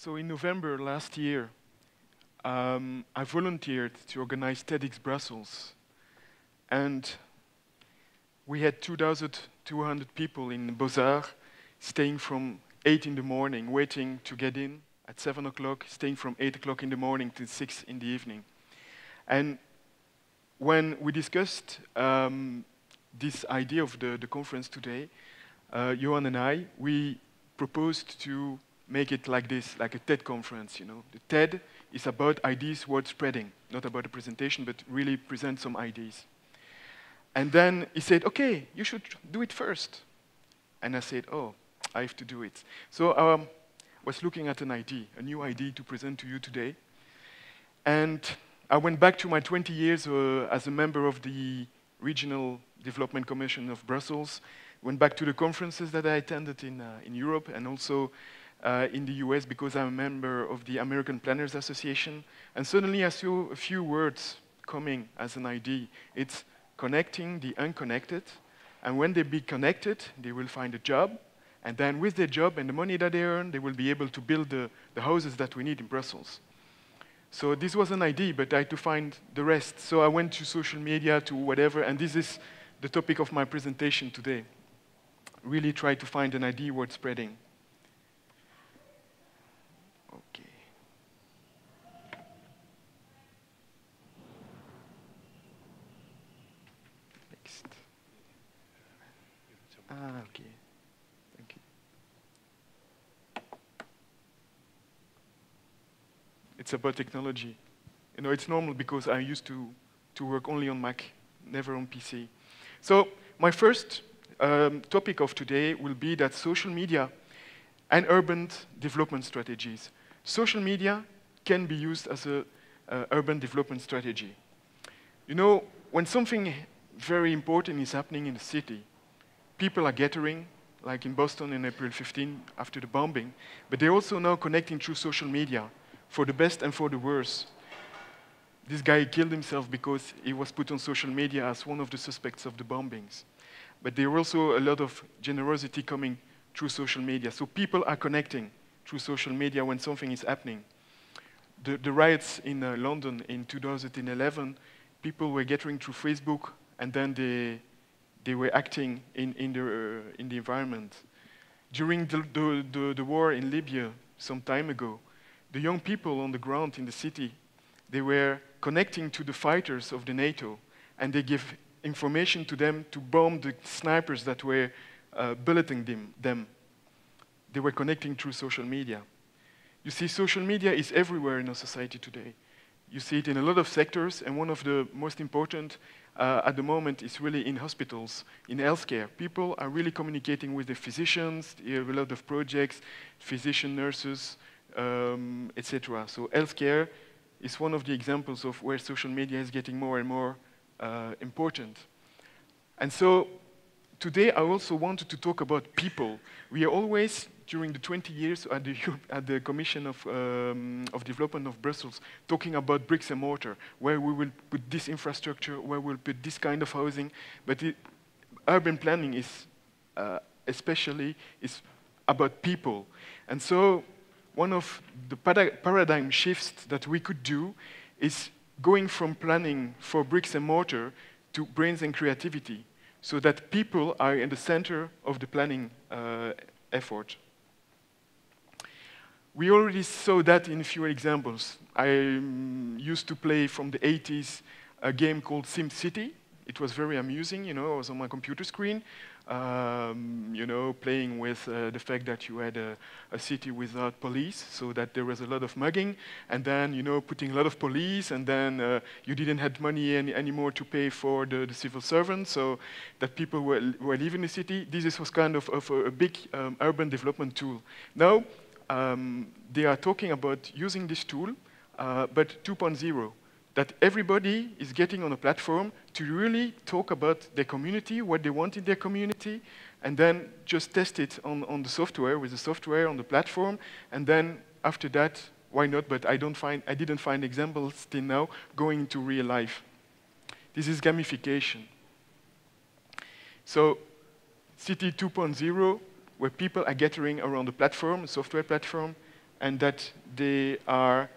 So in November last year, I volunteered to organize TEDx Brussels. And we had 2,200 people in Beaux-Arts staying from 8 in the morning, waiting to get in at 7 o'clock, staying from 8 o'clock in the morning till 6 in the evening. And when we discussed this idea of the conference today, Johan and I, we proposed to make it like this, like a TED conference, you know. The TED is about ideas worth spreading, not about a presentation, but really present some ideas. And then he said, okay, you should do it first. And I said, oh, I have to do it. So I was looking at an idea, a new idea to present to you today. And I went back to my 20 years as a member of the Regional Development Commission of Brussels, went back to the conferences that I attended in Europe and also in the US because I'm a member of the American Planners Association. And suddenly I saw a few words coming as an idea. It's connecting the unconnected. And when they be connected, they will find a job. And then with their job and the money that they earn, they will be able to build the houses that we need in Brussels. So this was an idea, but I had to find the rest. So I went to social media, to whatever, and this is the topic of my presentation today. Really try to find an idea worth spreading. Okay. Next. Okay. Thank you. It's about technology. You know, it's normal because I used to work only on Mac, never on PC. So my first topic of today will be that social media and urban development strategies. Social media can be used as a urban development strategy. You know, when something very important is happening in the city, people are gathering, like in Boston in April 15 after the bombing, but they're also now connecting through social media for the best and for the worst. This guy killed himself because he was put on social media as one of the suspects of the bombings. But there are also a lot of generosity coming through social media. So people are connecting through social media when something is happening. The riots in London in 2011, people were gathering through Facebook, and then they were acting in the environment. During the war in Libya some time ago, the young people on the ground in the city, they were connecting to the fighters of the NATO, and they give information to them to bomb the snipers that were bulleting them. They were connecting through social media. You see, social media is everywhere in our society today. You see it in a lot of sectors, and one of the most important at the moment is really in hospitals, in healthcare. People are really communicating with the physicians. You have a lot of projects, physician, nurses, etc. So healthcare is one of the examples of where social media is getting more and more important. And so today I also wanted to talk about people. We are always, during the 20 years at the Commission of Development of Brussels, talking about bricks and mortar, where we will put this infrastructure, where we'll put this kind of housing. But urban planning is especially is about people. And so one of the paradigm shifts that we could do is going from planning for bricks and mortar to brains and creativity, so that people are in the center of the planning effort. We already saw that in a few examples. I used to play from the 80s a game called SimCity. It was very amusing, you know, I was on my computer screen, you know, playing with the fact that you had a city without police, so that there was a lot of mugging, and then, you know, putting a lot of police, and then you didn't have money anymore to pay for the civil servants, so that people were leaving the city. This was kind of a big urban development tool. Now, they are talking about using this tool, but 2.0. That everybody is getting on a platform to really talk about their community, what they want in their community, and then just test it on the software, with the software on the platform, and then after that, why not? But I didn't find examples till now going into real life. This is gamification. So, City 2.0, where people are gathering around the platform, a software platform, and that they are.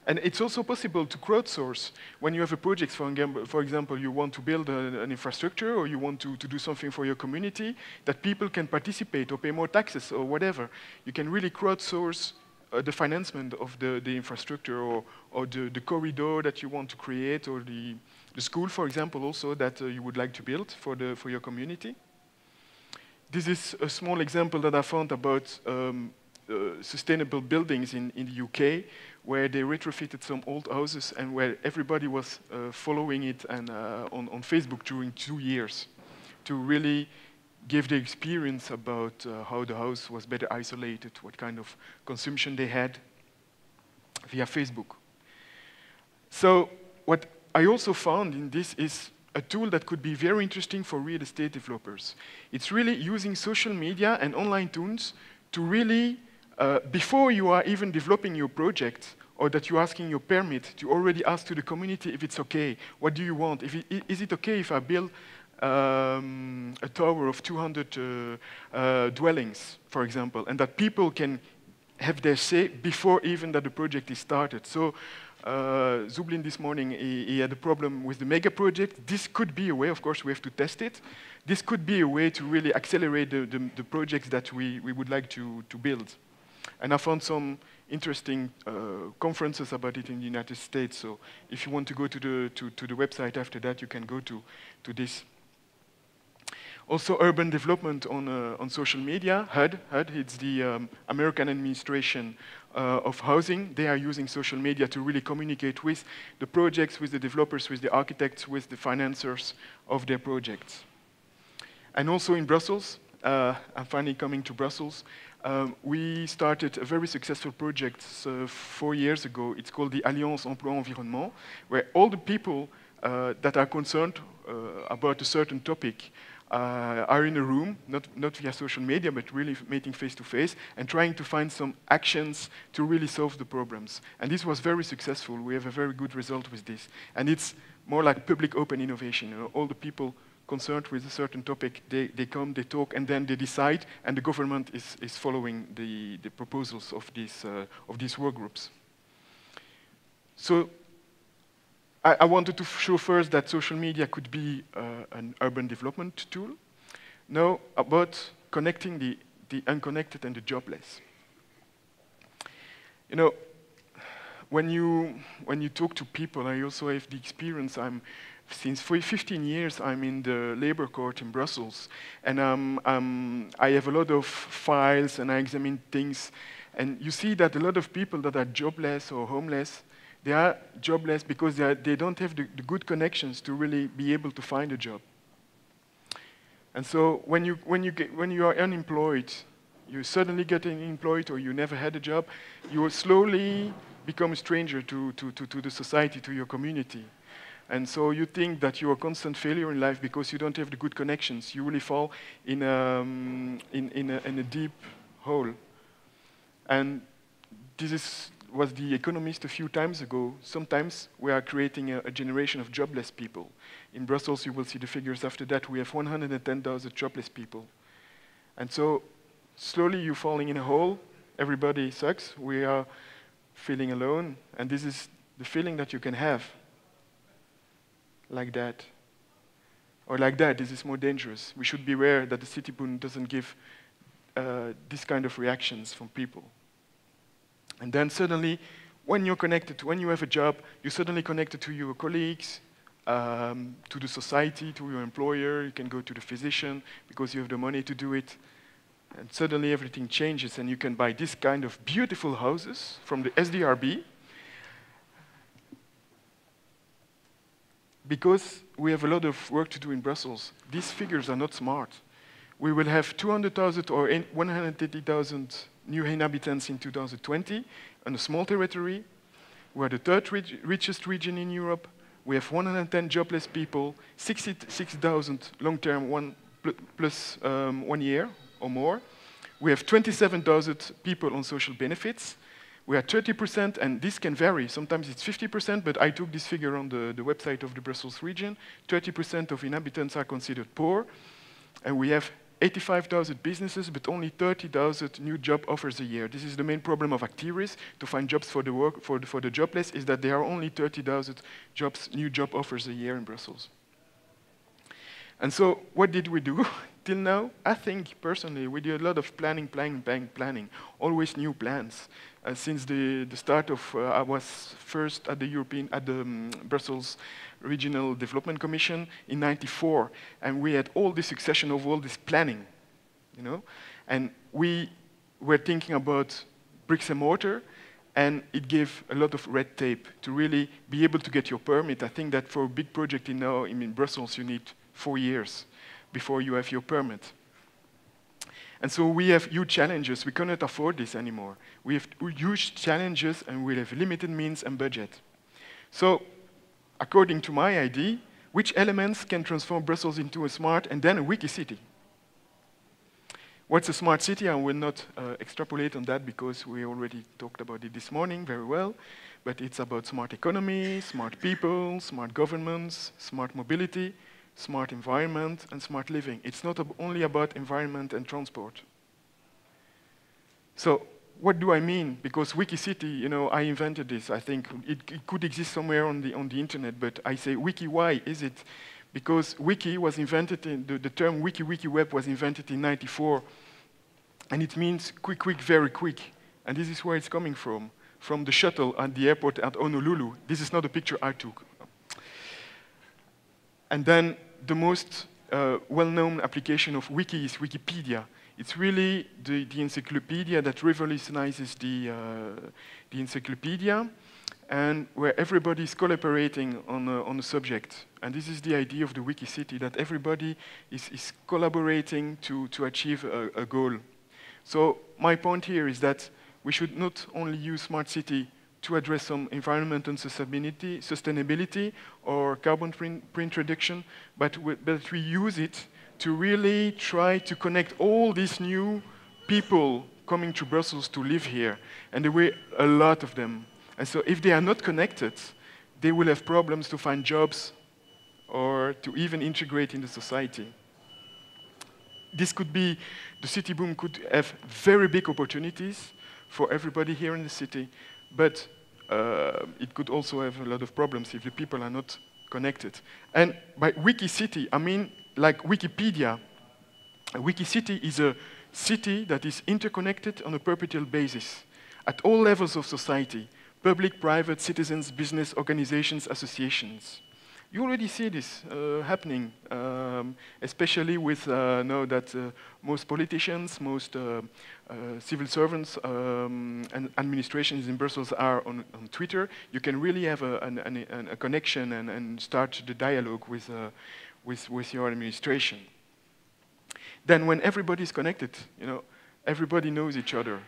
And it's also possible to crowdsource. When you have a project, for example, you want to build an infrastructure or you want to do something for your community, that people can participate or pay more taxes or whatever. You can really crowdsource the financement of the infrastructure or the corridor that you want to create, or the school, for example, also that you would like to build for your community. This is a small example that I found about sustainable buildings in the UK, where they retrofitted some old houses and where everybody was following it and on Facebook during 2 years to really give the experience about how the house was better isolated, what kind of consumption they had via Facebook. So what I also found in this is a tool that could be very interesting for real estate developers. It's really using social media and online tools to really, before you are even developing your project, or that you're asking your permit, to already ask to the community if it's okay. What do you want? Is it okay if I build a tower of 200 dwellings, for example, and that people can have their say before even that the project is started? So Zublin this morning, he had a problem with the mega project. This could be a way, of course we have to test it, this could be a way to really accelerate the projects that we would like to build. And I found some interesting conferences about it in the United States. So if you want to go to the website after that, you can go to this. Also, urban development on social media. HUD, it's the American Administration of Housing. They are using social media to really communicate with the projects, with the developers, with the architects, with the financiers of their projects. And also in Brussels, I'm finally coming to Brussels, we started a very successful project 4 years ago. It's called the Alliance Emploi Environnement, where all the people that are concerned about a certain topic are in a room, not via social media, but really meeting face-to-face and trying to find some actions to really solve the problems. And this was very successful. We have a very good result with this. And it's more like public open innovation. You know, all the people concerned with a certain topic, they come, they talk, and then they decide, and the government is following the proposals of these work groups. So I wanted to show first that social media could be an urban development tool. Now, about connecting the unconnected and the jobless. You know, when you talk to people, I also have the experience. Since 15 years, I'm in the labor court in Brussels, and I have a lot of files, and I examine things, and you see that a lot of people that are jobless or homeless, they are jobless because they don't have the good connections to really be able to find a job. And so when you are unemployed, you suddenly get employed, or you never had a job, you will slowly become a stranger to the society, to your community. And so you think that you're a constant failure in life because you don't have the good connections. You really fall in a deep hole. And this was the Economist a few times ago. Sometimes we are creating a generation of jobless people. In Brussels, you will see the figures after that. We have 110,000 jobless people. And so slowly you're falling in a hole. Everybody sucks. We are feeling alone. And this is the feeling that you can have. Like that. Or like that, this is more dangerous. We should be aware that the city boom doesn't give this kind of reactions from people. And then suddenly, when you're connected, when you have a job, you're suddenly connected to your colleagues, to the society, to your employer. You can go to the physician because you have the money to do it. And suddenly everything changes, and you can buy this kind of beautiful houses from the SDRB. Because we have a lot of work to do in Brussels, these figures are not smart. We will have 200,000 or 180,000 new inhabitants in 2020 on a small territory. We are the third richest region in Europe. We have 110 jobless people, 66,000 long-term plus 1 year or more. We have 27,000 people on social benefits. We are 30%, and this can vary. Sometimes it's 50%, but I took this figure on the website of the Brussels region. 30% of inhabitants are considered poor, and we have 85,000 businesses, but only 30,000 new job offers a year. This is the main problem of Actiris, to find jobs for the jobless, is that there are only 30,000 new job offers a year in Brussels. And so what did we do till now? I think, personally, we did a lot of planning, always new plans. Since the start of, I was first at the Brussels Regional Development Commission in '94, and we had all this succession of all this planning, you know? And we were thinking about bricks and mortar, and it gave a lot of red tape to really be able to get your permit. I think that for a big project in Brussels, you need 4 years before you have your permit. And so we have huge challenges. We cannot afford this anymore. We have huge challenges, and we have limited means and budget. So, according to my idea, which elements can transform Brussels into a smart and then a wiki city? What's a smart city? I will not extrapolate on that because we already talked about it this morning very well. But it's about smart economy, smart people, smart governments, smart mobility, smart environment, and smart living. It's not only about environment and transport. So what do I mean? Because WikiCity, you know, I invented this. I think it could exist somewhere on the internet, but I say wiki, why is it? Because wiki was invented, the term wiki web was invented in '94, and it means quick, very quick. And this is where it's coming from the shuttle at the airport at Honolulu. This is not a picture I took. And then the most well-known application of wiki is Wikipedia. It's really the encyclopedia that revolutionizes the encyclopedia, and where everybody is collaborating on a subject. And this is the idea of the wiki city, that everybody is collaborating to achieve a goal. So my point here is that we should not only use smart city to address some environmental sustainability or carbon print reduction, but we use it to really try to connect all these new people coming to Brussels to live here. And there were a lot of them. And so if they are not connected, they will have problems to find jobs or to even integrate in the society. This could be, the city boom could have very big opportunities for everybody here in the city, but it could also have a lot of problems if the people are not connected. And by wiki city, I mean like Wikipedia. A wiki city is a city that is interconnected on a perpetual basis at all levels of society: public, private, citizens, business, organizations, associations. You already see this happening, especially with know that most politicians, most civil servants and administrations in Brussels are on Twitter. You can really have a connection and start the dialogue with your administration. Then when everybody is connected, you know, everybody knows each other.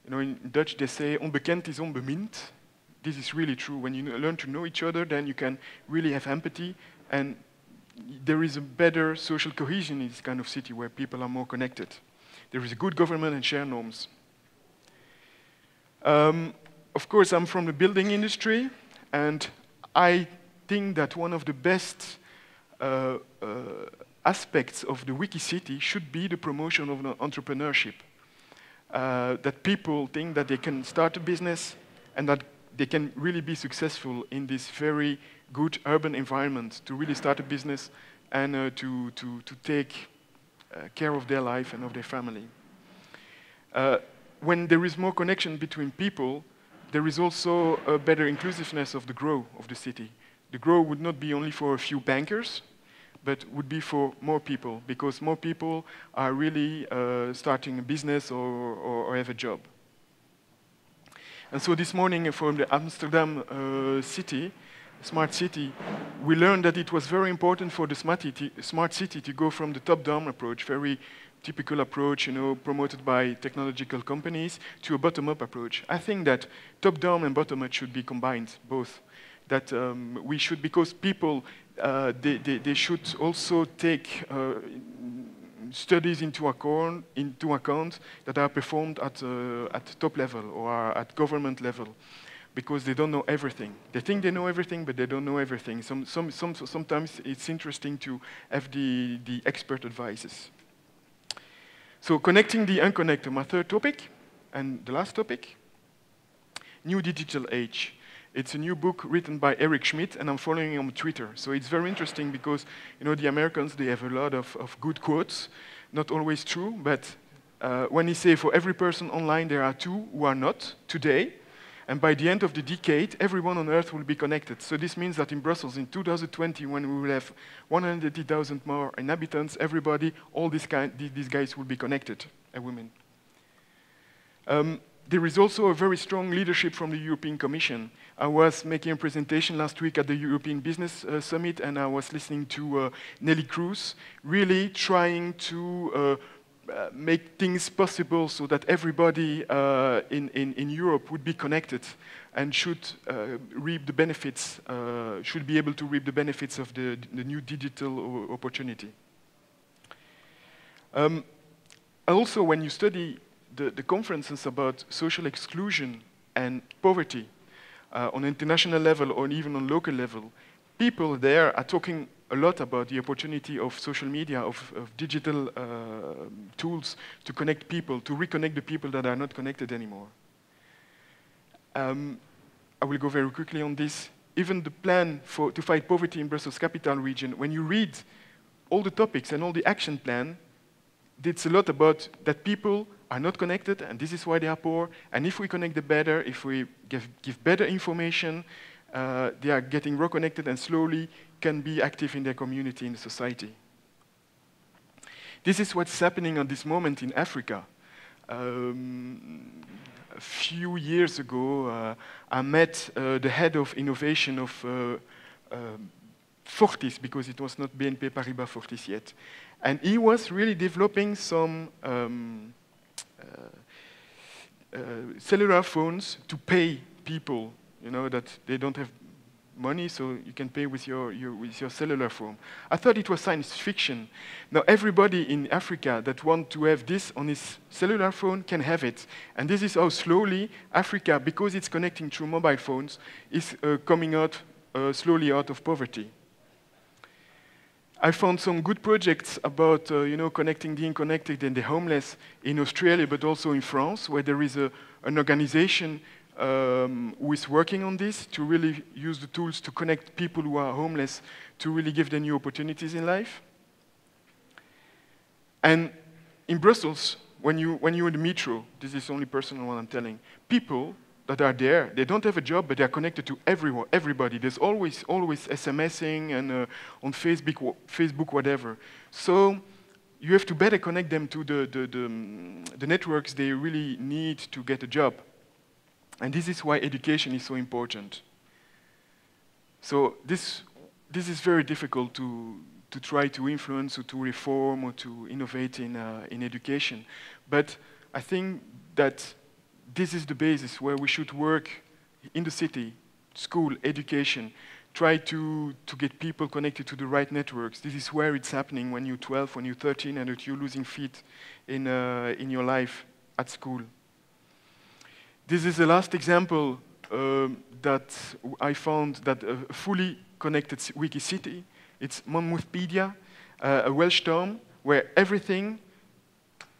You know, in Dutch they say, onbekend is onbemind. This is really true. When you learn to know each other, then you can really have empathy, and there is a better social cohesion in this kind of city where people are more connected. There is a good government and shared norms. Of course, I'm from the building industry, and I think that one of the best aspects of the wiki city should be the promotion of entrepreneurship. That people think that they can start a business and that they can really be successful in this very good urban environment to really start a business and to take care of their life and of their family. When there is more connection between people, there is also a better inclusiveness of the growth of the city. The growth would not be only for a few bankers, but would be for more people, because more people are really starting a business or have a job. And so this morning from the Amsterdam smart city, we learned that it was very important for the smart city to go from the top-down approach, very typical approach, you know, promoted by technological companies, to a bottom-up approach. I think that top-down and bottom-up should be combined, both. That we should, because people, they should also take studies into account that are performed at top level or at government level, because they don't know everything. They think they know everything, but they don't know everything. Sometimes it's interesting to have the expert advices. So connecting the unconnected, my third topic, and the last topic, New Digital Age. It's a new book written by Eric Schmidt, and I'm following him on Twitter. So it's very interesting because, you know, the Americans, they have a lot of good quotes, not always true, but when he say for every person online, there are 2 who are not today, and by the end of the decade, everyone on Earth will be connected. So this means that in Brussels, in 2020, when we will have 180,000 more inhabitants, everybody, all these guys will be connected, and women. There is also a very strong leadership from the European Commission. I was making a presentation last week at the European Business Summit, and I was listening to Nelly Cruz, really trying to make things possible so that everybody in Europe would be connected and should reap the benefits, should be able to reap the benefits of the new digital opportunity. Also, when you study the conferences about social exclusion and poverty on international level or even on local level, people there are talking a lot about the opportunity of social media, of digital tools to connect people, to reconnect the people that are not connected anymore. I will go very quickly on this. Even the plan to fight poverty in Brussels-Capitale region, when you read all the topics and all the action plan, it's a lot about that people are not connected, and this is why they are poor, and if we connect them better, if we give better information, they are getting reconnected and slowly can be active in their community, in the society. This is what's happening at this moment in Africa. A few years ago, I met the head of innovation of Fortis, because it was not BNP Paribas Fortis yet. And he was really developing some cellular phones to pay people, you know, that they don't have money, so you can pay with your cellular phone. I thought it was science fiction. Now everybody in Africa that wants to have this on his cellular phone can have it. And this is how slowly Africa, because it's connecting through mobile phones, is coming out slowly out of poverty. I found some good projects about connecting the unconnected and the homeless in Australia, but also in France, where there is an organization who is working on this to really use the tools to connect people who are homeless, to really give them new opportunities in life. And in Brussels, when you're in the metro, this is only personal what I'm telling, people that are there, they don't have a job, but they are connected to everybody. There's always SMSing and on Facebook, whatever. So you have to better connect them to the networks they really need to get a job. And this is why education is so important. So this is very difficult to try to influence or to reform or to innovate in education. But I think that this is the basis where we should work in the city, school, education, try to get people connected to the right networks. This is where it's happening when you're 12, when you're 13, and that you're losing feet in your life at school. This is the last example that I found that a fully connected wiki city. It's Monmouthpedia, a Welsh town where everything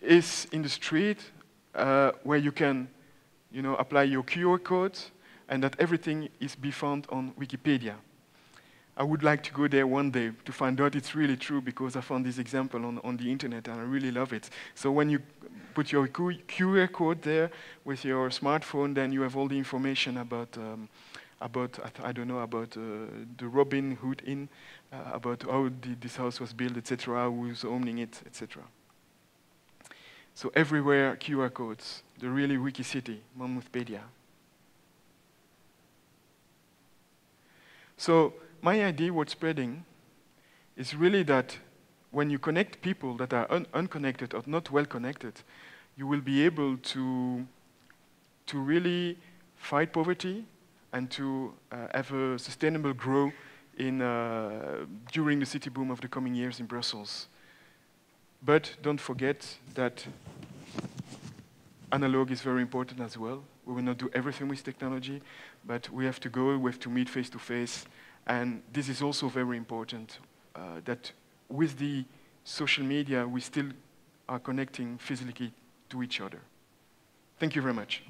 is in the street, where you can, apply your QR code, and that everything is be found on Wikipedia. I would like to go there one day to find out it's really true, because I found this example on the internet and I really love it. So when you put your QR code there with your smartphone, then you have all the information about the Robin Hood Inn, about how this house was built, etc., who was owning it, etc. So everywhere QR codes, the really wiki city, Monmouthpedia. So my idea what's spreading is really that when you connect people that are unconnected or not well connected, you will be able to really fight poverty and to have a sustainable growth during the city boom of the coming years in Brussels. But don't forget that analog is very important as well. We will not do everything with technology, but we have to meet face to face. And this is also very important, that with the social media, we still are connecting physically to each other. Thank you very much.